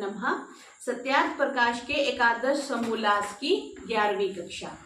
नमः। सत्यार्थ प्रकाश के एकादश समोल्लास की 11वीं कक्षा।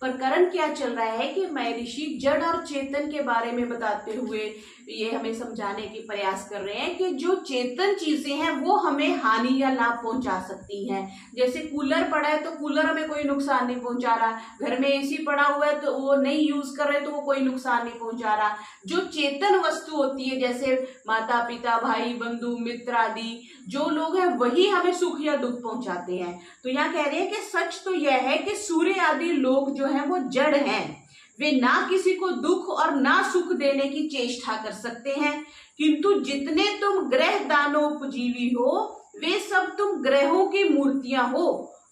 प्रकरण क्या चल रहा है कि महर्षि जड़ और चेतन के बारे में बताते हुए ये हमें समझाने की प्रयास कर रहे हैं कि जो चेतन चीजें हैं वो हमें हानि या लाभ पहुंचा सकती हैं। जैसे कूलर पड़ा है तो कूलर हमें कोई नुकसान नहीं पहुंचा रहा, घर में एसी पड़ा हुआ है तो वो नहीं यूज कर रहे तो वो कोई नुकसान नहीं पहुंचा रहा। जो चेतन वस्तु होती है जैसे माता पिता भाई बंधु मित्र आदि जो लोग हैं वही हमें सुख या दुख पहुंचाते हैं। तो यहाँ कह रहे हैं कि सच तो यह है कि सूर्य आदि लोग जो हैं वो जड़ हैं, वे ना किसी को दुख और ना सुख देने की चेष्टा कर सकते हैं, किंतु जितने तुम ग्रह दानोपजीवी हो वे सब तुम ग्रहों की मूर्तियां हो,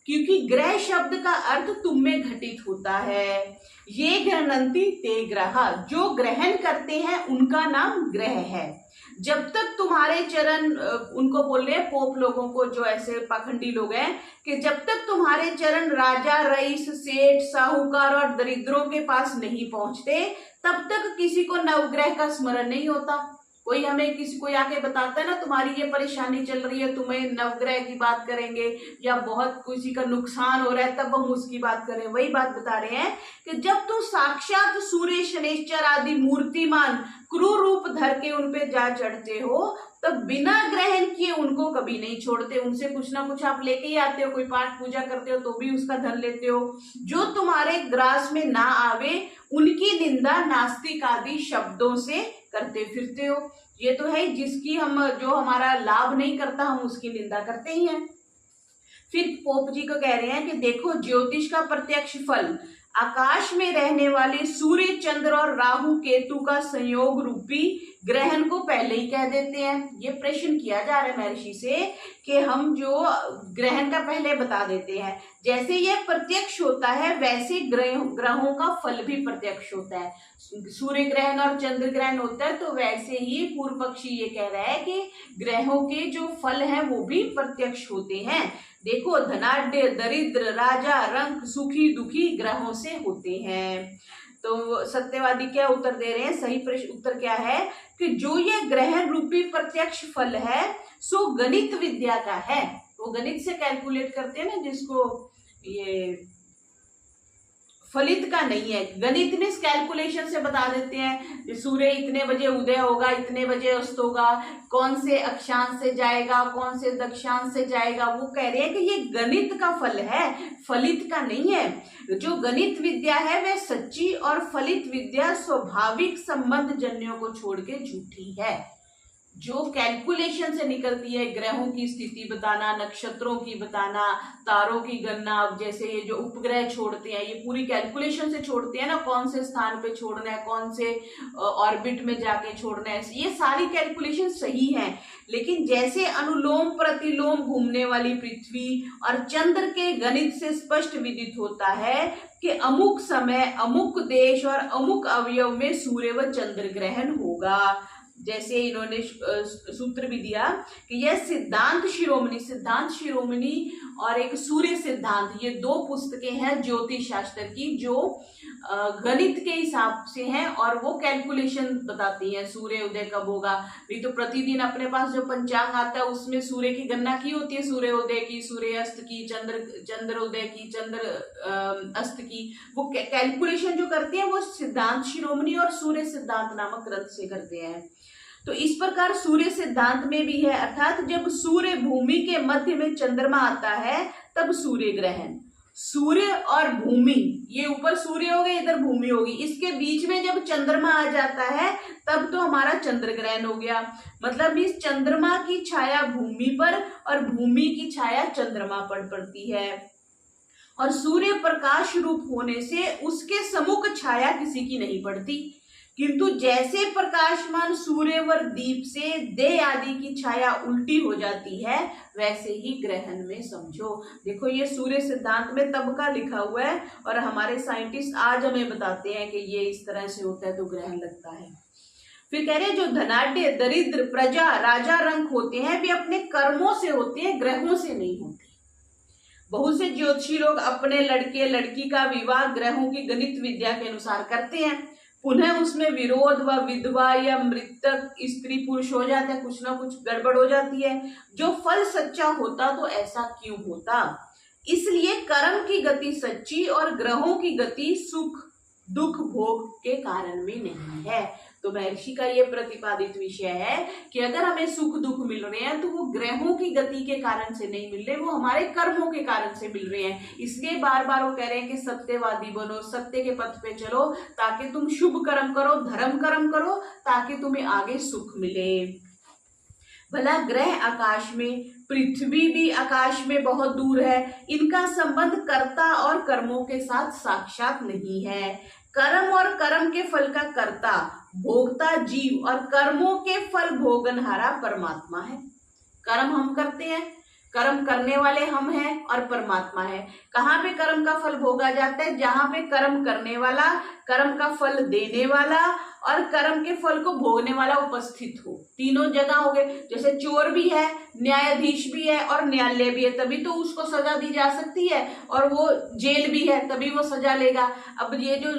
क्योंकि ग्रह शब्द का अर्थ तुम में घटित होता है। ये ग्रहणंती ते ग्रह, जो ग्रहण करते हैं उनका नाम ग्रह है। जब तक तुम्हारे चरण, उनको बोल रहे हैं पोप लोगों को जो ऐसे पाखंडी लोग हैं, कि जब तक तुम्हारे चरण राजा रईस सेठ साहूकार और दरिद्रों के पास नहीं पहुंचते तब तक किसी को नवग्रह का स्मरण नहीं होता। कोई हमें किसी को आके बताता है ना तुम्हारी ये परेशानी चल रही है, तुम्हें नवग्रह की बात करेंगे या बहुत किसी का नुकसान हो रहा है तब हम उसकी बात करें। वही बात बता रहे हैं कि जब तुम साक्षात सूर्य शनिश्चर आदि मूर्तिमान क्रूर रूप धर के उन पे जा चढ़ते हो तब बिना ग्रहण किए उनको कभी नहीं छोड़ते। उनसे कुछ ना कुछ आप लेके ही आते हो, कोई पाठ पूजा करते हो तो भी उसका धन लेते हो। जो तुम्हारे ग्रास में ना आवे उनकी निंदा नास्तिक आदि शब्दों से करते फिरते हो। ये तो है जिसकी हम, जो हमारा लाभ नहीं करता हम उसकी निंदा करते ही हैं। फिर पोप जी को कह रहे हैं कि देखो ज्योतिष का प्रत्यक्ष फल आकाश में रहने वाले सूर्य चंद्र और राहु केतु का संयोग रूपी ग्रहण को पहले ही कह देते हैं। ये प्रश्न किया जा रहा है महर्षि से कि हम जो ग्रहण का पहले बता देते हैं, जैसे ये प्रत्यक्ष होता है वैसे ग्रहों का फल भी प्रत्यक्ष होता है। सूर्य ग्रहण और चंद्र ग्रहण होता है तो वैसे ही पूर्व पक्षी ये कह रहा है कि ग्रहों के जो फल हैं वो भी प्रत्यक्ष होते हैं। देखो धनाढ्य दरिद्र राजा रंक सुखी दुखी ग्रहों से होते हैं। तो सत्यवादी क्या उत्तर दे रहे हैं, सही प्रश्न उत्तर क्या है कि जो ये ग्रहण रूपी प्रत्यक्ष फल है सो गणित विद्या का है। वो गणित से कैलकुलेट करते हैं ना, जिसको ये फलित का नहीं है। गणित में कैलकुलेशन से बता देते हैं सूर्य इतने बजे उदय होगा इतने बजे अस्त होगा, कौन से अक्षांश से जाएगा कौन से दक्षांश से जाएगा। वो कह रहे हैं कि ये गणित का फल है, फलित का नहीं है। जो गणित विद्या है वह सच्ची और फलित विद्या स्वाभाविक संबंध जन्यों को छोड़ के झूठी है। जो कैलकुलेशन से निकलती है, ग्रहों की स्थिति बताना, नक्षत्रों की बताना, तारों की गणना, जैसे ये जो उपग्रह छोड़ते हैं ये पूरी कैलकुलेशन से छोड़ते हैं ना, कौन से स्थान पे छोड़ना है कौन से ऑर्बिट में जाके छोड़ना है, ये सारी कैलकुलेशन सही है। लेकिन जैसे अनुलोम प्रतिलोम घूमने वाली पृथ्वी और चंद्र के गणित से स्पष्ट विदित होता है कि अमुक समय अमुक देश और अमुक अवयव में सूर्य व चंद्र ग्रहण होगा, जैसे इन्होंने सूत्र भी दिया कि यह सिद्धांत शिरोमणि और एक सूर्य सिद्धांत, ये दो पुस्तकें हैं ज्योतिष शास्त्र की जो गणित के हिसाब से हैं और वो कैलकुलेशन बताती हैं सूर्य उदय कब होगा। नहीं तो प्रतिदिन अपने पास जो पंचांग आता है उसमें सूर्य की गणना की होती है, सूर्य उदय की, सूर्य अस्त की, चंद्र उदय की, चंद्र अस्त की। वो कैलकुलेशन जो करते हैं वो सिद्धांत शिरोमणि और सूर्य सिद्धांत नामक ग्रंथ से करते हैं। तो इस प्रकार सूर्य सिद्धांत में भी है, अर्थात जब सूर्य भूमि के मध्य में चंद्रमा आता है तब सूर्य ग्रहण। सूर्य और भूमि, ये ऊपर सूर्य हो गया इधर भूमि होगी, इसके बीच में जब चंद्रमा आ जाता है तब तो हमारा चंद्र ग्रहण हो गया। मतलब इस चंद्रमा की छाया भूमि पर और भूमि की छाया चंद्रमा पर पड़ती है और सूर्य प्रकाश रूप होने से उसके सम्मुख छाया किसी की नहीं पड़ती, किंतु जैसे प्रकाशमान सूर्य व दीप से देह आदि की छाया उल्टी हो जाती है वैसे ही ग्रहण में समझो। देखो ये सूर्य सिद्धांत में तब का लिखा हुआ है और हमारे साइंटिस्ट आज हमें बताते हैं कि ये इस तरह से होता है तो ग्रहण लगता है। फिर कह रहे हैं जो धनाढ्य दरिद्र प्रजा राजा रंक होते हैं वे अपने कर्मों से होते हैं, ग्रहों से नहीं होते। बहुत से ज्योतिषी लोग अपने लड़के लड़की का विवाह ग्रहों की गणित विद्या के अनुसार करते हैं। पुनः उसमें विरोध व विधवा या मृतक स्त्री पुरुष हो जाता है, कुछ ना कुछ गड़बड़ हो जाती है। जो फल सच्चा होता तो ऐसा क्यों होता? इसलिए कर्म की गति सच्ची और ग्रहों की गति सुख दुख भोग के कारण में नहीं है। तो महर्षि का ये प्रतिपादित विषय है कि अगर हमें सुख दुख मिल रहे हैं तो वो ग्रहों की गति के कारण से नहीं मिल रहे, वो हमारे कर्मों के कारण से मिल रहे हैं। इसलिए बार बार वो कह रहे हैं कि सत्यवादी बनो, सत्य के पथ पे चलो, ताकि तुम शुभ कर्म करो, धर्म कर्म करो, ताकि तुम्हें आगे सुख मिले। भला ग्रह आकाश में, पृथ्वी भी आकाश में बहुत दूर है, इनका संबंध कर्ता और कर्मों के साथ साक्षात नहीं है। कर्म और कर्म के फल का कर्ता भोगता जीव और कर्मों के फल भोगनहारा परमात्मा है। कर्म हम करते हैं, कर्म करने वाले हम हैं और परमात्मा है। कहाँ पे कर्म का फल भोगा जाता है? जहां पे कर्म करने वाला, कर्म का फल देने वाला और कर्म के फल को भोगने वाला उपस्थित हो। तीनों जगह हो गए। जैसे चोर भी है, न्यायाधीश भी है और न्यायालय भी है, तभी तो उसको सजा दी जा सकती है। और वो जेल भी है, तभी वो सजा लेगा। अब ये जो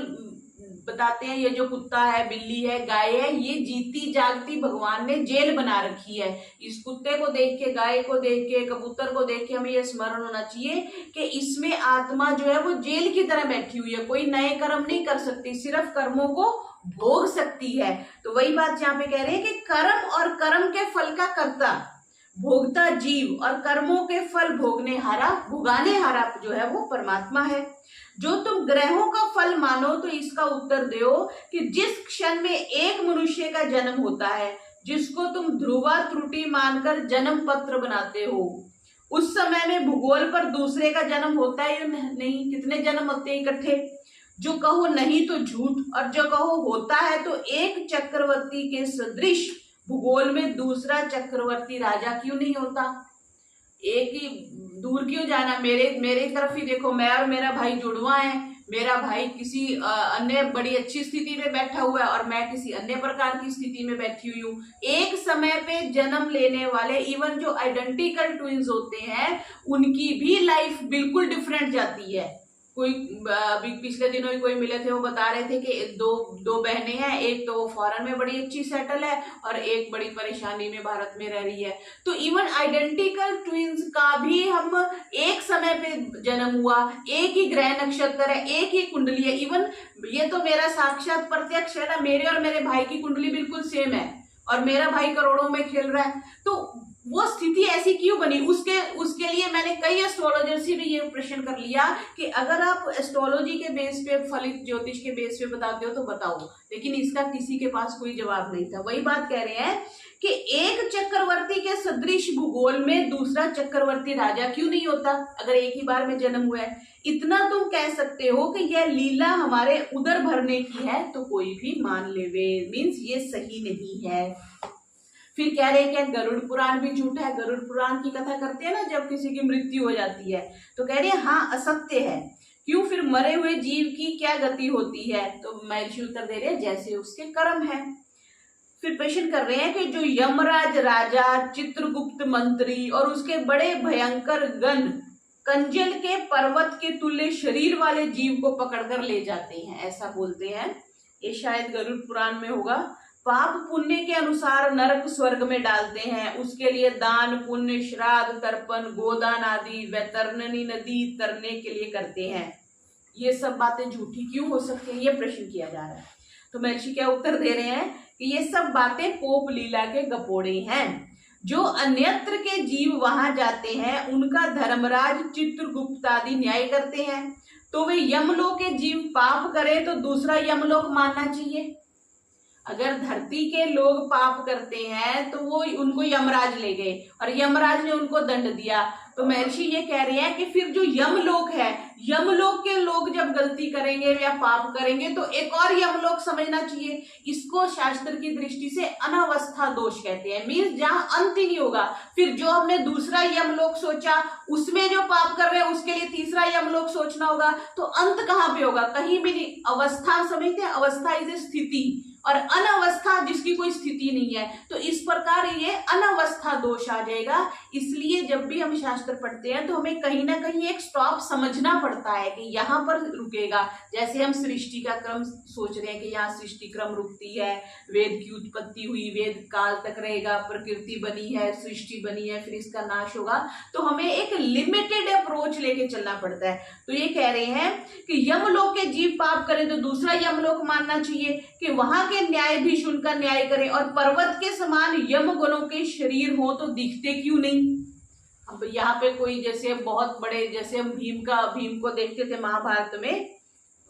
बताते हैं, ये जो कुत्ता है, बिल्ली है, गाय है, ये जीती जागती भगवान ने जेल बना रखी है। इस कुत्ते को देख के, गाय को देख के, कबूतर को देख के हमें ये स्मरण होना चाहिए कि इसमें आत्मा जो है वो जेल की तरह बैठी हुई है। कोई नए कर्म नहीं कर सकती, सिर्फ कर्मों को भोग सकती है। तो वही बात यहाँ पे कह रहे हैं कि कर्म और कर्म के फल का कर्ता भोगता जीव और कर्मों के फल भोगने हारा, भुगाने हारा जो है वो परमात्मा है। जो तुम ग्रहों का फल मानो तो इसका उत्तर दो कि जिस क्षण में एक मनुष्य का जन्म होता है, जिसको तुम ध्रुवा त्रुटि मानकर जन्म पत्र बनाते हो, उस समय में भूगोल पर दूसरे का जन्म होता है या नहीं? कितने जन्म होते हैं इकट्ठे? जो कहो नहीं तो झूठ, और जो कहो होता है तो एक चक्रवर्ती के सदृश भूगोल में दूसरा चक्रवर्ती राजा क्यों नहीं होता? एक ही दूर क्यों जाना? मेरे तरफ ही देखो, मैं और मेरा भाई जुड़वा है। मेरा भाई किसी अन्य बड़ी अच्छी स्थिति में बैठा हुआ है और मैं किसी अन्य प्रकार की स्थिति में बैठी हुई हूँ। एक समय पे जन्म लेने वाले, इवन जो आइडेंटिकल ट्विंस होते हैं, उनकी भी लाइफ बिल्कुल डिफरेंट जाती है। कोई अभी पिछले दिनों ही कोई मिले थे, वो बता रहे थे कि दो बहनें हैं, एक तो वो फॉरेन में बड़ी अच्छी सेटल है और एक बड़ी परेशानी में भारत में रह रही है। तो इवन आइडेंटिकल ट्विंस का भी हम एक समय पे जन्म हुआ, एक ही ग्रह नक्षत्र है, एक ही कुंडली है। इवन ये तो मेरा साक्षात प्रत्यक्ष है ना, मेरे और मेरे भाई की कुंडली बिल्कुल सेम है और मेरा भाई करोड़ों में खेल रहा है। तो वो स्थिति ऐसी क्यों बनी? उसके लिए मैंने कई एस्ट्रोलॉजर से भी ये प्रश्न कर लिया कि अगर आप एस्ट्रोलॉजी के बेस पे, फलित ज्योतिष के बेस पे बताते हो तो बताओ, लेकिन इसका किसी के पास कोई जवाब नहीं था। वही बात कह रहे हैं कि एक चक्रवर्ती के सदृश भूगोल में दूसरा चक्रवर्ती राजा क्यों नहीं होता अगर एक ही बार में जन्म हुआ है? इतना तुम कह सकते हो कि यह लीला हमारे उदर भरने की है तो कोई भी मान लेवे, मीन्स ये सही नहीं है। फिर कह रहे हैं कि गरुड़ पुराण भी झूठा है। गरुड़ पुराण की कथा करते हैं ना, जब किसी की मृत्यु हो जाती है तो कह रहे हैं हाँ असत्य है। क्यों? फिर मरे हुए जीव की क्या गति होती है? तो महर्षि उत्तर दे रहे हैं जैसे उसके कर्म है। फिर प्रश्न कर रहे हैं कि जो यमराज राजा, चित्रगुप्त मंत्री और उसके बड़े भयंकर गण कंजल के पर्वत के तुल्य शरीर वाले जीव को पकड़कर ले जाते हैं, ऐसा बोलते हैं। ये शायद गरुड़ पुराण में होगा। पाप पुण्य के अनुसार नरक स्वर्ग में डालते हैं, उसके लिए दान पुण्य, श्राद्ध, तर्पण, गोदान आदि वैतरणी नदी तरने के लिए करते हैं। ये सब बातें झूठी क्यों हो सकती है? ये प्रश्न किया जा रहा है। तो महर्षि क्या उत्तर दे रहे हैं कि ये सब बातें पोप लीला के गपोड़े हैं। जो अन्यत्र के जीव वहां जाते हैं उनका धर्मराज चित्रगुप्त आदि न्याय करते हैं, तो वे यमलोक के जीव पाप करें तो दूसरा यमलोक मानना चाहिए। अगर धरती के लोग पाप करते हैं तो वो उनको यमराज ले गए और यमराज ने उनको दंड दिया। तो महर्षि ये कह रहे हैं कि फिर जो यमलोक है, यमलोक के लोग जब गलती करेंगे या पाप करेंगे तो एक और यमलोक समझना चाहिए। इसको शास्त्र की दृष्टि से अनावस्था दोष कहते हैं, मीन्स जहां अंत ही नहीं होगा। फिर जो हमने दूसरा यमलोक सोचा, उसमें जो पाप कर रहे हैं उसके लिए तीसरा यमलोक सोचना होगा, तो अंत कहाँ पे होगा? कहीं भी नहीं। अवस्था समझते हैं, अवस्था इज ए स्थिति, और अनवस्था जिसकी कोई स्थिति नहीं है, तो इस प्रकार ये अनवस्था दोष आ जाएगा। इसलिए जब भी हम शास्त्र पढ़ते हैं तो हमें कहीं ना कहीं एक स्टॉप समझना पड़ता है कि यहाँ पर रुकेगा। जैसे हम सृष्टि का क्रम सोच रहे हैं कि यहाँ सृष्टि क्रम रुकती है, वेद की उत्पत्ति हुई, वेद काल तक रहेगा, प्रकृति बनी है, सृष्टि बनी है, फिर इसका नाश होगा, तो हमें एक लिमिटेड अप्रोच लेके चलना पड़ता है। तो ये कह रहे हैं कि यमलोक के जीव पाप करें तो दूसरा यमलोक मानना चाहिए, कि वहां के न्यायाधीश उनका न्याय करें, और पर्वत के समान यम गुणों के शरीर हो तो दिखते क्यों नहीं। अब यहाँ पे कोई जैसे बहुत बड़े, जैसे हम भीम को देखते थे महाभारत में,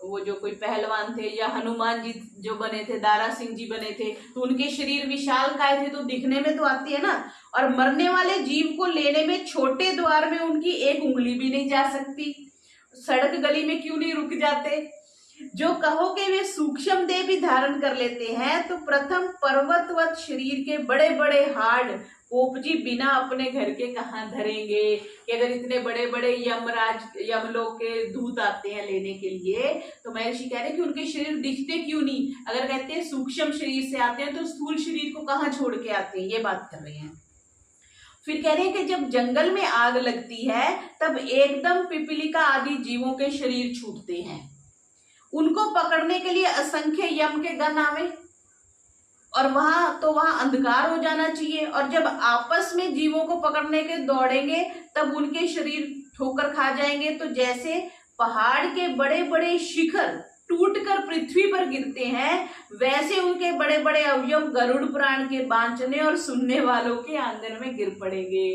वो जो कोई पहलवान थे, या हनुमान जी जो बने थे, दारा सिंह जी बने थे, तो उनके शरीर विशाल काय थे, तो दिखने में तो आती है ना। और मरने वाले जीव को लेने में छोटे द्वार में उनकी एक उंगली भी नहीं जा सकती, सड़क गली में क्यों नहीं रुक जाते। जो कहो कि वे सूक्ष्म देह भी धारण कर लेते हैं, तो प्रथम पर्वतवत शरीर के बड़े बड़े हाड़ पोप जी बिना अपने घर के कहाँ धरेंगे, कि अगर इतने बड़े बड़े यमलोक के दूत आते हैं लेने के लिए, तो महर्षि कह रहे हैं कि उनके शरीर दिखते क्यों नहीं। अगर कहते हैं सूक्ष्म शरीर से आते हैं तो स्थूल शरीर को कहाँ छोड़ के आते हैं, ये बात कर रहे हैं। फिर कह रहे हैं कि जब जंगल में आग लगती है तब एकदम पिपीलिका आदि जीवों के शरीर छूटते हैं, उनको पकड़ने के लिए असंख्य यम के गण आवे, और वहां अंधकार हो जाना चाहिए, और जब आपस में जीवों को पकड़ने के दौड़ेंगे तब उनके शरीर ठोकर खा जाएंगे। तो जैसे पहाड़ के बड़े बड़े शिखर टूटकर पृथ्वी पर गिरते हैं, वैसे उनके बड़े बड़े अवयव गरुड़ पुराण के बांचने और सुनने वालों के आंगन में गिर पड़ेंगे।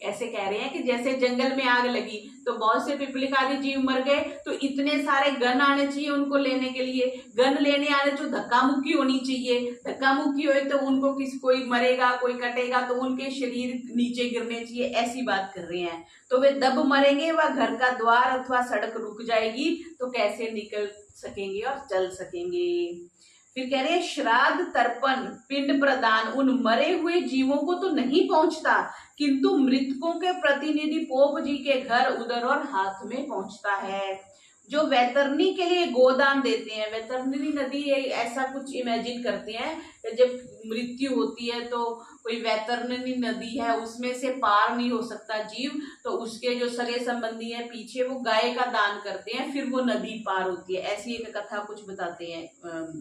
ऐसे कह रहे हैं कि जैसे जंगल में आग लगी तो बहुत से पिपलिका आदि जीव मर गए, तो इतने सारे गण आने चाहिए उनको लेने के लिए। गण लेने आने तो धक्का मुक्की होनी चाहिए, धक्का मुक्की होए तो उनको कोई मरेगा, कोई कटेगा, तो उनके शरीर नीचे गिरने चाहिए, ऐसी बात कर रहे हैं। तो वे दब मरेंगे, वह घर का द्वार अथवा सड़क रुक जाएगी, तो कैसे निकल सकेंगे और चल सकेंगे। फिर कह रहे हैं श्राद्ध तर्पण पिंड प्रदान उन मरे हुए जीवों को तो नहीं पहुंचता, किंतु मृतकों के प्रतिनिधि पोप जी के घर, उदर और हाथ में पहुंचता है। जो वैतरणी के लिए गोदान देते हैं, वैतरणी नदी ऐसा कुछ इमेजिन करते हैं कि जब मृत्यु होती है तो कोई वैतरणी नदी है, उसमें से पार नहीं हो सकता जीव, तो उसके जो सगे संबंधी हैं पीछे, वो गाय का दान करते हैं, फिर वो नदी पार होती है। ऐसी एक कथा कुछ बताते हैं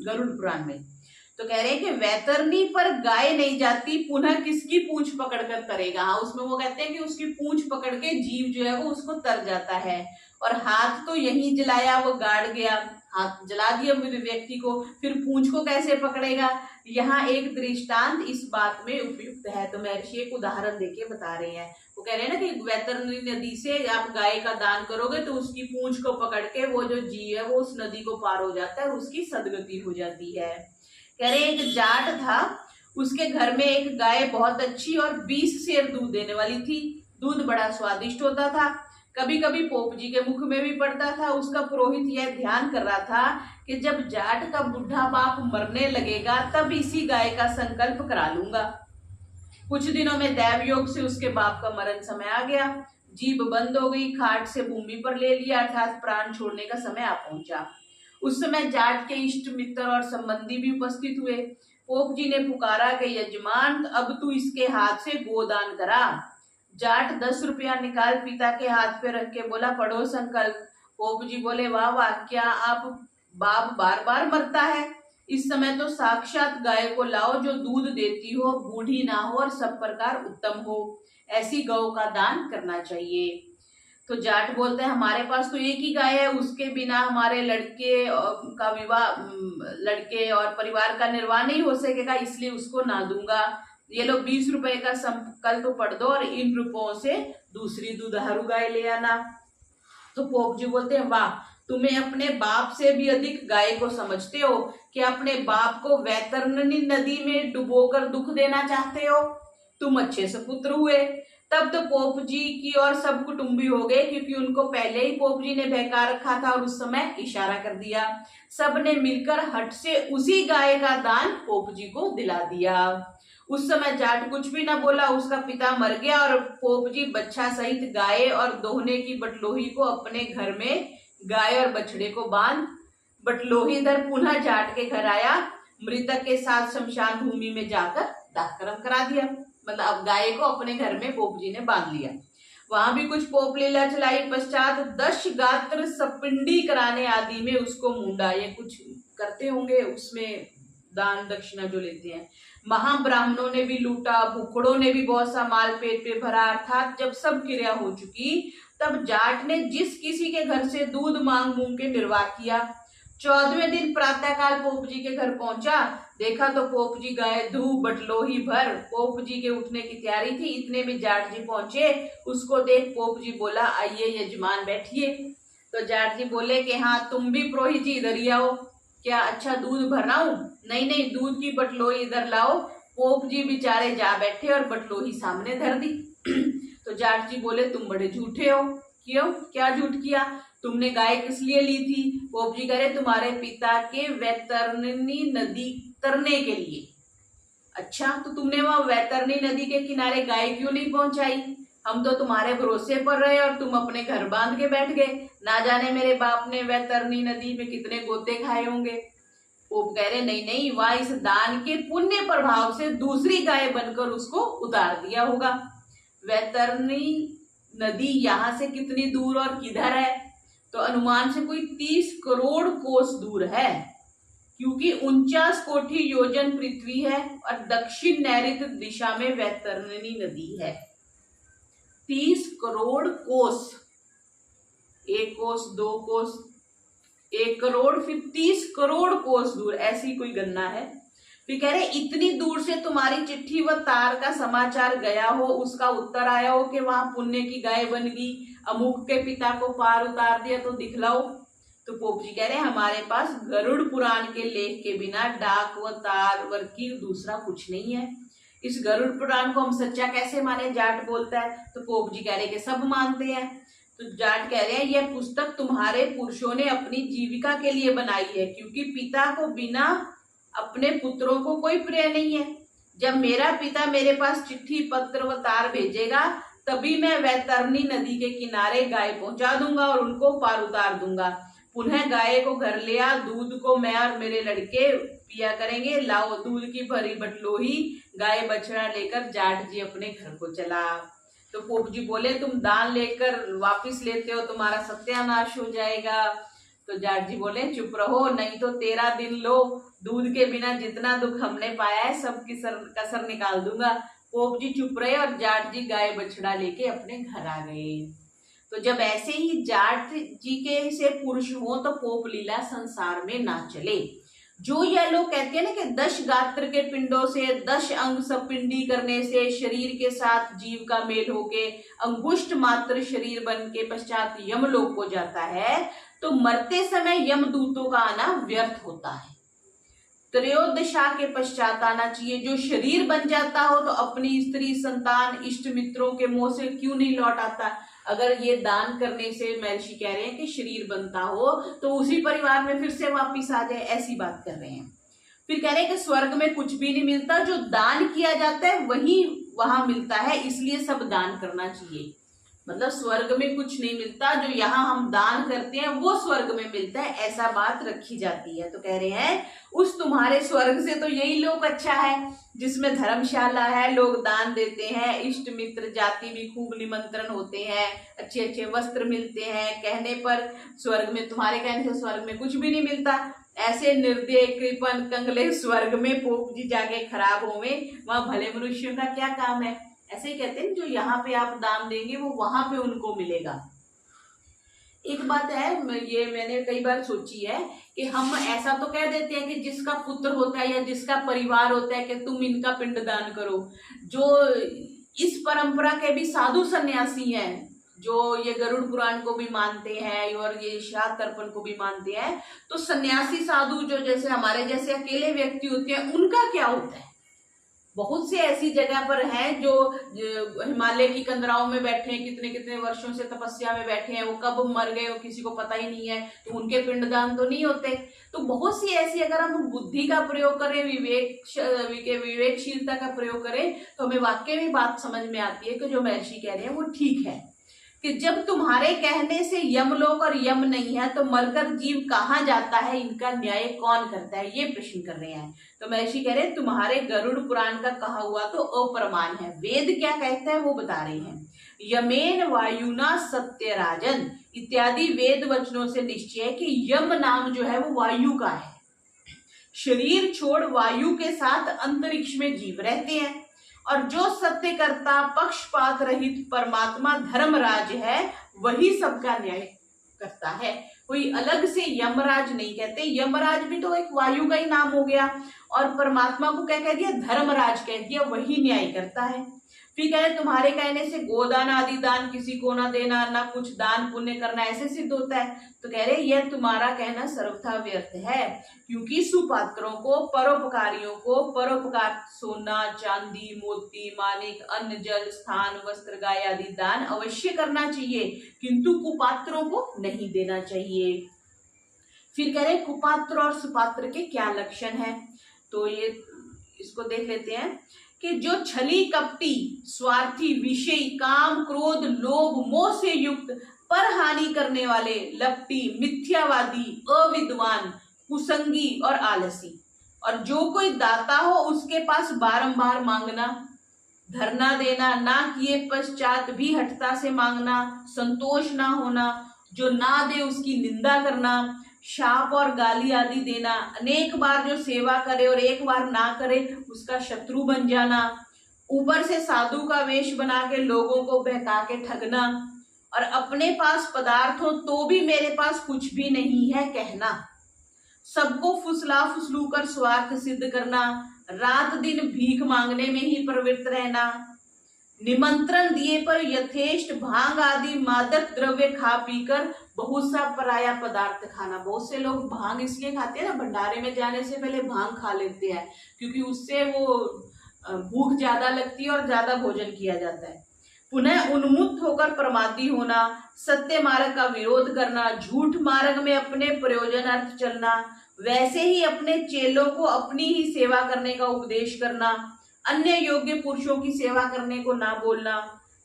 गरुड़ पुराण में। तो कह रहे हैं कि वैतरणी पर गाय नहीं जाती, पुनः किसकी पूंछ पकड़कर तरेगा। हाँ, उसमें वो कहते हैं कि उसकी पूंछ पकड़ के जीव जो है वो उसको तर जाता है, और हाथ तो यहीं जलाया, वो गाड़ गया, हाथ जला दिया मेरे व्यक्ति को, फिर पूंछ को कैसे पकड़ेगा। यहाँ एक दृष्टांत इस बात में उपयुक्त है, तो महर्षि एक उदाहरण देके बता रहे हैं। वो कह रहे हैं ना कि वैतरणी नदी से आप गाय का दान करोगे तो उसकी पूंछ को पकड़ के वो जो जीव है वो उस नदी को पार हो जाता है और उसकी सदगति हो जाती है। कह रहे एक जाट था, उसके घर में एक गाय बहुत अच्छी और 20 सेर दूध देने वाली थी। दूध बड़ा स्वादिष्ट होता था, कभी कभी पोप जी के मुख में भी पड़ता था। उसका पुरोहित यह ध्यान कर रहा था कि जब जाट का बुढ़ा बाप मरने लगेगा तब इसी गाय का संकल्प करा लूंगा। कुछ दिनों में दैव योग से उसके बाप का मरण समय आ गया, जीभ बंद हो गई, खाट से भूमि पर ले लिया, अर्थात प्राण छोड़ने का समय आ पहुंचा। उस समय जाट के इष्ट मित्र और संबंधी भी उपस्थित हुए। पोप जी ने पुकारा कि यजमान, अब तू इसके हाथ से गोदान करा। जाट 10 रुपया निकाल पिता के हाथ पे रख के बोला, पढ़ो संकल्प। पोप जी बोले, वाह वाह, क्या आप बाप बार बार मरता है, इस समय तो साक्षात गाय को लाओ जो दूध देती हो, बूढ़ी ना हो और सब प्रकार उत्तम हो, ऐसी गौ का दान करना चाहिए। तो जाट बोलते हैं, हमारे पास तो एक ही गाय है, उसके बिना हमारे लड़के का विवाह, लड़के और परिवार का निर्वाह नहीं हो सकेगा, इसलिए उसको ना दूंगा। ये लोग 20 रुपए का संकल्प पढ़ दो और इन रुपयों से दूसरी दुधारू गाय ले आना। तो पोप जी बोलते हैं, वाह, तुम्हें अपने बाप से भी अधिक गाय को समझते हो कि अपने बाप को वैतरणी नदी में डुबोकर दुख देना चाहते हो। तुम अच्छे से पुत्र हुए। तब तो पोप जी की और सब कुटुंबी हो गए, क्योंकि उनको पहले ही पोप जी ने बहका रखा था और उस समय इशारा कर दिया। सब ने मिलकर हट से उसी गाय का दान पोप जी को दिला दिया। उस समय जाट कुछ भी ना बोला, उसका पिता मर गया और पोप जी बच्चा सहित गाय और दोहने की बटलोही को अपने घर में गाय और बछड़े को बांध बटलोही दर पुनः जाट के घर आया। मृतक के साथ शमशान भूमि में जाकर दाह कर्म करा दिया। मतलब अब गाय को अपने घर में पोप जी ने बांध लिया। वहां भी कुछ पोप लीला चलाई। पश्चात 10 गात्र सपिंडी कराने आदि में उसको मूंडा, ये कुछ करते होंगे उसमें दान दक्षिणा जो लेते हैं। महाब्राह्मणों ने भी लूटा, भुखड़ों ने भी बहुत सा माल पेट पे भरा। अर्थात जब सब क्रिया हो चुकी तब जाट ने जिस किसी के घर से दूध मांग मूंग के निर्वाह किया। 14वें दिन प्रातःकाल पोप जी के घर पहुंचा, देखा तो पोप जी गाय धूप बटलोही भर। पोप जी के उठने की तैयारी थी, इतने में जाट जी पहुंचे। उसको देख पोप जी बोला, आइए यजमान बैठिए। तो जाट जी बोले कि हाँ तुम भी पुरोहित जी इधर ही आओ। क्या अच्छा दूध भरना हूं? नहीं नहीं, दूध की बटलोही इधर लाओ। पोप जी बेचारे जा बैठे और बटलोही सामने धर दी। तो जाट जी बोले, तुम बड़े झूठे हो। क्यों? क्या झूठ किया? तुमने गाय किस लिए ली थी? पोप जी कह रहे, तुम्हारे पिता के वैतरणी नदी तरने के लिए। अच्छा, तो तुमने वहां वैतरणी नदी के किनारे गाय क्यों नहीं पहुंचाई? हम तो तुम्हारे भरोसे पर रहे और तुम अपने घर बांध के बैठ गए। ना जाने मेरे बाप ने वैतरणी नदी में कितने गोते खाए होंगे। पोप कह रहे, नहीं नहीं, वहां इस दान के पुण्य प्रभाव से दूसरी गाय बनकर उसको उतार दिया होगा। वैतरणी नदी यहाँ से कितनी दूर और किधर है? तो अनुमान से कोई 30 करोड़ कोस दूर है, क्योंकि 49 कोटि योजन पृथ्वी है और दक्षिण नैऋत्य दिशा में वैतरणी नदी है। 30 करोड़ कोस, 1 कोस 2 कोस 1 करोड़, फिर 30 करोड़ कोस दूर, ऐसी कोई गणना है। फिर कह रहे, इतनी दूर से तुम्हारी चिट्ठी व तार का समाचार गया हो, उसका उत्तर आया हो कि वहां पुण्य की गाय बन गई, अमुक के पिता को पार उतार दिया, तो दिखलाओ। तो पोप जी कह रहे, हमारे पास गरुड़ पुराण के लेख के बिना डाक व तार वर्की दूसरा कुछ नहीं है। इस गरुड़ पुराण को हम सच्चा कैसे माने? जाट बोलता है। तो पोप जी कह रहे कि सब मानते हैं। तो जाट कह रहे हैं, यह पुस्तक तुम्हारे पुरुषों ने अपनी जीविका के लिए बनाई है, क्योंकि पिता को बिना अपने पुत्रों को कोई प्रिय नहीं है। जब मेरा पिता मेरे पास चिट्ठी पत्र व तार भेजेगा, तभी मैं वैतरणी नदी के किनारे गाय पहुंचा दूंगा और उनको पार उतार दूंगा। पुनः गाय को घर ले आ, दूध को मैं और मेरे लड़के पिया करेंगे। लाओ दूध की भरी बटलोही। गाय बछड़ा लेकर जाट जी अपने घर को चला। तो पोप जी बोले, तुम दान लेकर वापिस लेते हो, तुम्हारा सत्यानाश हो जाएगा। तो जाट जी बोले, चुप रहो, नहीं तो 13 दिन लो, दूध के बिना जितना दुख हमने पाया है सब की कसर निकाल दूंगा। पोप जी चुप रहे और जाट जी गाय बछड़ा लेके अपने घर आ गए। तो जब ऐसे ही जाट जी के से पुरुष हो तो पोप लीला संसार में ना चले। जो यह लोग कहते हैं ना कि 10 गात्र के पिंडों से 10 अंग सपिंडी करने से शरीर के साथ जीव का मेल होके अंगुष्ठ मात्र शरीर बन के पश्चात यमलोक को जाता है, तो मरते समय यमदूतों का आना व्यर्थ होता है। त्रयोदशा के पश्चात आना चाहिए। जो शरीर बन जाता हो तो अपनी स्त्री संतान इष्ट मित्रों के मुंह से क्यों नहीं लौट आता? अगर ये दान करने से महर्षि कह रहे हैं कि शरीर बनता हो तो उसी परिवार में फिर से वापिस आ जाए, ऐसी बात कर रहे हैं। फिर कह रहे हैं कि स्वर्ग में कुछ भी नहीं मिलता, जो दान किया जाता है वही वहां मिलता है, इसलिए सब दान करना चाहिए। मतलब स्वर्ग में कुछ नहीं मिलता, जो यहाँ हम दान करते हैं वो स्वर्ग में मिलता है, ऐसा बात रखी जाती है। तो कह रहे हैं, उस तुम्हारे स्वर्ग से तो यही लोक अच्छा है, जिसमें धर्मशाला है, लोग दान देते हैं, इष्ट मित्र जाति भी खूब निमंत्रण होते हैं, अच्छे अच्छे वस्त्र मिलते हैं। कहने पर स्वर्ग में, तुम्हारे कहने से स्वर्ग में कुछ भी नहीं मिलता। ऐसे निर्दय कृपण कंगले स्वर्ग में पोप जी जाके खराब होवे, वहां भले मनुष्यों का क्या काम है। ऐसे ही कहते हैं, जो यहाँ पे आप दान देंगे वो वहां पे उनको मिलेगा। एक बात है, ये मैंने कई बार सोची है कि हम ऐसा तो कह देते हैं कि जिसका पुत्र होता है या जिसका परिवार होता है कि तुम इनका पिंडदान करो। जो इस परंपरा के भी साधु सन्यासी हैं, जो ये गरुड़ पुराण को भी मानते हैं और ये श्राद्ध तर्पण को भी मानते हैं, तो सन्यासी साधु जो जैसे हमारे जैसे अकेले व्यक्ति होते हैं, उनका क्या होता है? बहुत से ऐसी जगह पर हैं जो हिमालय की कंदराओं में बैठे हैं, कितने कितने वर्षों से तपस्या में बैठे हैं, वो कब मर गए वो किसी को पता ही नहीं है, तो उनके पिंडदान तो नहीं होते। तो बहुत सी ऐसी, अगर हम बुद्धि का प्रयोग करें, विवेकशीलता का प्रयोग करें, तो हमें वाकई में बात समझ में आती है कि जो महर्षि कह रहे हैं वो ठीक है, कि जब तुम्हारे कहने से यमलोक और यम नहीं है तो मरकर जीव कहाँ जाता है, इनका न्याय कौन करता है, ये प्रश्न कर रहे हैं। तो महर्षि कह रहे तुम्हारे गरुड़ पुराण का कहा हुआ तो अप्रमाण है, वेद क्या कहता है वो बता रहे हैं। यमेन वायुना सत्य राजन इत्यादि वेद वचनों से निश्चय है कि यम नाम जो है वो वायु का है। शरीर छोड़ वायु के साथ अंतरिक्ष में जीव रहते हैं, और जो सत्यकर्ता पक्षपात रहित परमात्मा धर्मराज है वही सबका न्याय करता है। कोई अलग से यमराज नहीं कहते, यमराज भी तो एक वायु का ही नाम हो गया, और परमात्मा को क्या कह दिया, धर्मराज कह दिया, वही न्याय करता है। फिर कह रहे तुम्हारे कहने से गोदान आदि दान किसी को ना देना, ना कुछ दान पुण्य करना ऐसे सिद्ध होता है। तो कह रहे यह तुम्हारा कहना सर्वथा व्यर्थ है, क्योंकि सुपात्रों को, परोपकारियों को परोपकार सोना चांदी मोती मानिक अन्न जल स्थान वस्त्र गाय आदि दान अवश्य करना चाहिए, किंतु कुपात्रों को नहीं देना चाहिए। फिर कह रहे कुपात्र और सुपात्र के क्या लक्षण है, तो ये इसको देख लेते हैं कि जो छली कपटी स्वार्थी विषयी काम क्रोध लोभ मोह से युक्त पर हानि करने वाले लपटी मिथ्यावादी अविद्वान कुसंगी और आलसी, और जो कोई दाता हो उसके पास बारंबार मांगना, धरना देना, ना किए पश्चात भी हठता से मांगना, संतोष ना होना, जो ना दे उसकी निंदा करना, शाप और गाली आदि देना, अनेक बार जो सेवा करे और एक बार ना करे उसका शत्रु बन जाना, ऊपर से साधु का वेश बना के लोगों को बहका के ठगना, और अपने पास पदार्थ हो तो भी मेरे पास कुछ भी नहीं है कहना, सबको फुसला फुसलू कर स्वार्थ सिद्ध करना, रात दिन भीख मांगने में ही प्रवृत्त रहना, निमंत्रण दिए पर यथेष्ट भांग आदि मादक द्रव्य खा पीकर बहुत सा पराया पदार्थ खाना। बहुत से लोग भांग इसलिए खाते हैं ना, भंडारे में जाने से पहले भांग खा लेते हैं, क्योंकि उससे वो भूख ज्यादा लगती है और ज्यादा भोजन किया जाता है। पुनः उन्मुक्त होकर प्रमादी होना, सत्य मार्ग का विरोध करना, झूठ मार्ग में अपने प्रयोजनार्थ चलना, वैसे ही अपने चेलों को अपनी ही सेवा करने का उपदेश करना, अन्य योग्य पुरुषों की सेवा करने को ना बोलना,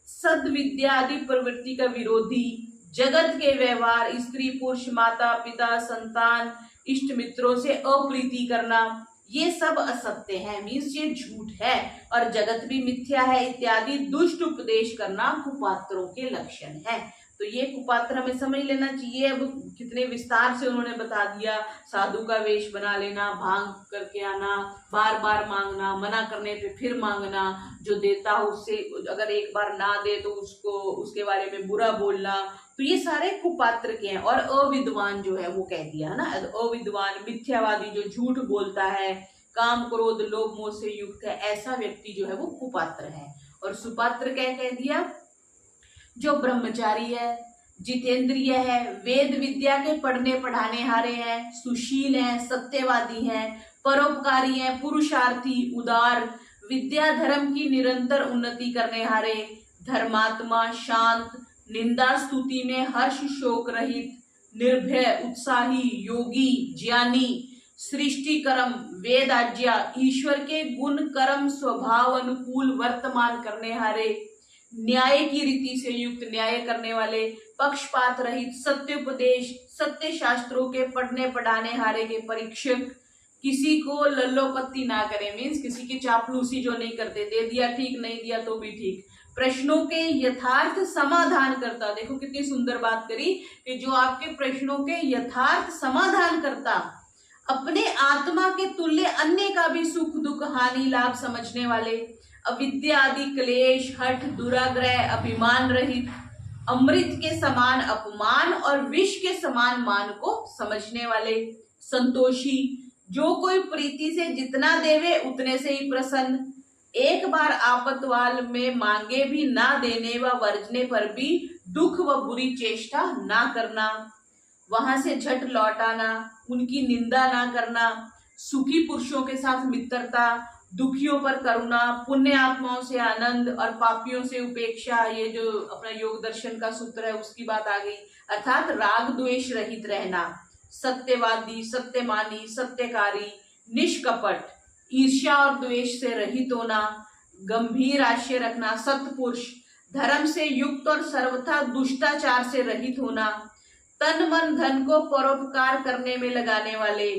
सद्विद्या आदि प्रवृत्ति का विरोधी, जगत के व्यवहार स्त्री पुरुष माता पिता संतान इष्ट मित्रों से अप्रीति करना, ये सब असत्य है, मीन्स ये झूठ है और जगत भी मिथ्या है इत्यादि दुष्ट उपदेश करना कुपात्रों के लक्षण है। तो ये कुपात्र हमें समझ लेना चाहिए। अब कितने विस्तार से उन्होंने बता दिया, साधु का वेश बना लेना, भांग करके आना, बार बार मांगना, मना करने पे फिर मांगना, जो देता हो उससे अगर एक बार ना दे तो उसको उसके बारे में बुरा बोलना, तो ये सारे कुपात्र के हैं। और अविद्वान जो है वो कह दिया ना, अविद्वान मिथ्यावादी जो झूठ बोलता है, काम क्रोध लोभ मोह से युक्त है, ऐसा व्यक्ति जो है वो कुपात्र है। और सुपात्र क्या कह दिया, जो ब्रह्मचारी है, जितेंद्रिय है, वेद विद्या के पढ़ने पढ़ाने हारे हैं, सुशील हैं, सत्यवादी हैं, परोपकारी हैं, पुरुषार्थी, उदार, विद्या धर्म की निरंतर उन्नति करने हारे, धर्मात्मा, शांत, निंदा स्तुति में हर्ष शोक रहित, निर्भय, उत्साही, योगी, ज्ञानी, सृष्टि कर्म, वेद आज्ञा, ईश्वर के गुण कर्म स्वभाव अनुकूल वर्तमान करने हारे, न्याय की रीति से युक्त न्याय करने वाले, पक्षपात रहित, सत्योपदेश, सत्य शास्त्रों के पढ़ने पढ़ाने हारे के परीक्षक, किसी को लल्लोपत्ती ना करे, मीन्स किसी की चापलूसी जो नहीं करते, दे दिया ठीक, नहीं दिया तो भी ठीक, प्रश्नों के यथार्थ समाधान करता। देखो कितनी सुंदर बात करी कि जो आपके प्रश्नों के यथार्थ समाधान करता, अपने आत्मा के तुल्य अन्य का भी सुख दुख हानि लाभ समझने वाले, अविद्या आदि क्लेश हठ दुराग्रह अभिमान रहित, अमृत के समान अपमान और विष के समान मान को समझने वाले, संतोषी, जो कोई प्रीति से जितना देवे उतने से ही प्रसन्न, एक बार आपतवाल में मांगे भी ना देने व वर्जने पर भी दुख व बुरी चेष्टा ना करना, वहां से झट लौटाना, उनकी निंदा ना करना, सुखी पुरुषों के साथ मित्रता, दुखियों पर करुणा, पुण्य आत्माओं से आनंद और पापियों से उपेक्षा। ये जो अपना योग दर्शन का सूत्र है उसकी बात आ गई, अर्थात राग द्वेष रहित रहना, सत्यवादी, सत्यमानी, सत्यकारी, निष्कपट, ईर्ष्या और द्वेष से रहित होना, गंभीर आशय रखना, सत्पुरुष, धर्म से युक्त और सर्वथा दुष्टाचार से रहित होना, तन मन धन को परोपकार करने में लगाने वाले,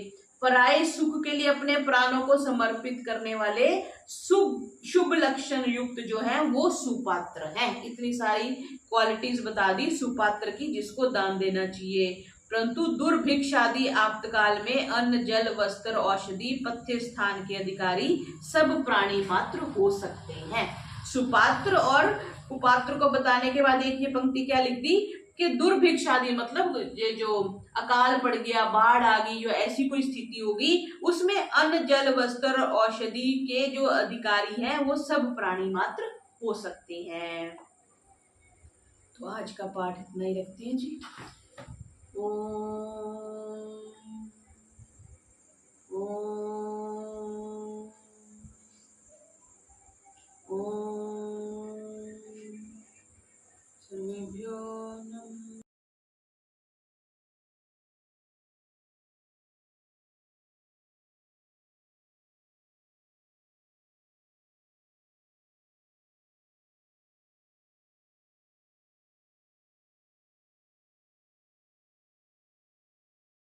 पराये सुख के लिए अपने प्राणों को समर्पित करने वाले, शुभ लक्षण युक्त जो है वो सुपात्र है। इतनी सारी क्वालिटीज बता दी सुपात्र की जिसको दान देना चाहिए। परंतु दुर्भिक्ष आदि आपातकाल में अन्न जल वस्त्र औषधि पथ्य स्थान के अधिकारी सब प्राणी पात्र हो सकते हैं। सुपात्र और कुपात्र को बताने के बाद एक ये पंक्ति क्या लिख दी कि दुर्भिक्ष आदि मतलब ये जो अकाल पड़ गया, बाढ़ आ गई, जो ऐसी कोई स्थिति होगी उसमें अन्न जल वस्त्र औषधि के जो अधिकारी हैं वो सब प्राणी मात्र हो सकते हैं। तो आज का पाठ इतना ही रखते हैं जी। ओम